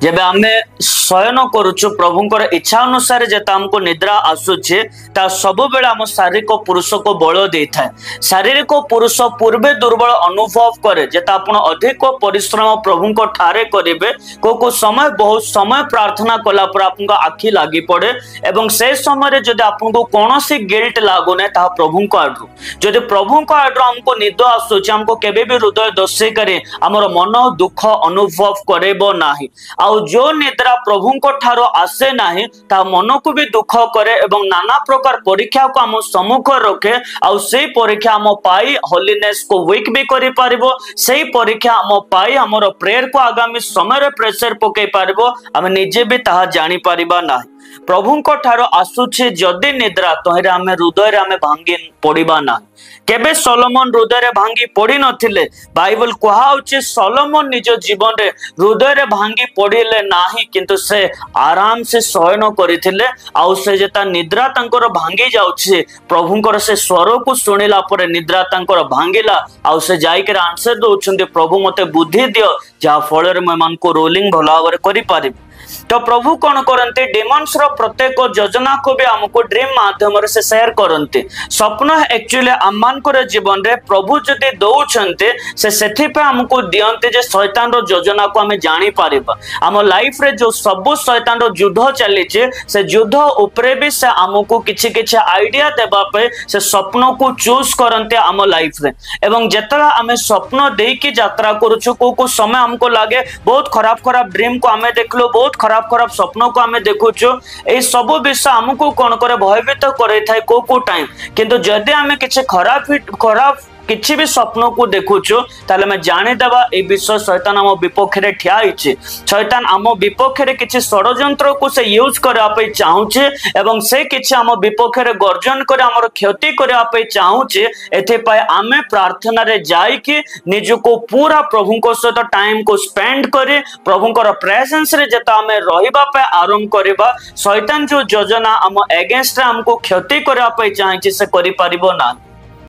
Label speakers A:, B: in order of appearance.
A: जब आम शयन करुचु प्रभुंकर इच्छा अनुसार जेता हमको निद्रा आसुचे ता सब बेले आम शारीरिक पुरुष को बल दे थाए। शारीरिक पुरुष पूर्वे दुर्बल अनुभव करे जेता आपण अधिक परिश्रम प्रभुंक ठारे करिवे को समय बहुत समय प्रार्थना कला पर आपन आखि लागी पड़े एवं से समय जदि आपन को कोनोसी गिल्ट लागु नै ता प्रभुंक आडू जदि प्रभुंक आडू हमको निद आसुचे हमको केबे भी हृदय दर्शे करे हमर मन दुख अनुभव करेबो नाही। आउ जो निद्रा प्रभुंक ठारो आसे नाही ता मन को भी दुख करे एवं नाना प्रकार परीक्षा को हम सम्मुख रखे आउ से परीक्षा हम पाई होलीनेस को वीक भी करि पारिबो से परीक्षा हम पाई हमर प्रेयर को आगामी समय रे प्रेशर पकई पारिबो हम निजे भी ताहा जानि पारिबा नाही। प्रभुंक ठारो आसुछि जदि निद्रा तोहरे आमे हृदय रे आमे भांगी पड़िबा ना। केबे सोलोमन हृदय रे भांगी पड़ी नथिले बाइबल कहाउछि सोलोमन निज जीवन रे हृदय रे भांगी पड़िले नाही किंतु से आराम से शयन करिथिले आउ से जेता निद्रा तांकर भांगी जाउछि प्रभुंकर से स्वर को सुनिला परे निद्रा तांकर भांगिला आउ से जाई के आंसर दोउछन्ते प्रभु मते बुद्धि दियो जा फल रे मन को रोलिंग भला भाବରେ करि पारि। तो प्रभु कौन करते डेमन्स रो प्रत्येक योजना को भी हमको ड्रीम माध्यम से शेयर करते। स्वप्न एक्चुअली आम जीवन रे प्रभु जदि दौरान से सेथिपे हमको दियंते जे शैतान रो योजना को हमें जानी पारिबा। आम लाइफ रे जो सब शैतान रो युद्ध चली से युद्ध उपरे भी से हमको किछि किछि आइडिया देबा पे से स्वप्न को चूज करते आम लाइफ रे एवं जेतला हमें स्वप्न दे की यात्रा करूछु को समय हमको लागे बहुत खराब ड्रीम को हमें देखलो बहुत खराब स्वप्न को हमें देखुचु ए सब विषय हमको कौन करे भयभीत करे थाए को टाइम किंतु जदि हमें किछि खराब किछि भी स्वप्न को देखुचु ताले मैं जानि देबा ए विषय शैतान हम विपक्ष रे ठिया हिचे शैतान हम विपक्ष रे किछि षडयंत्र को से यूज करे आपे चाहुचे एवं से किछि हम विपक्ष रे गर्जन करे हमर क्षति करे आपे चाहुचे एथे पाए आमे प्रार्थना रे जाई कि निज को पूरा प्रभु को सहित टाइम को स्पेंड करे प्रभुंकर प्रेजेंस रे जेता हमें रहिबा पे आरंभ करबा शैतान जो योजना हम अगेंस्ट हमको क्षति करे आपे चाहि से करि पारिबो ना।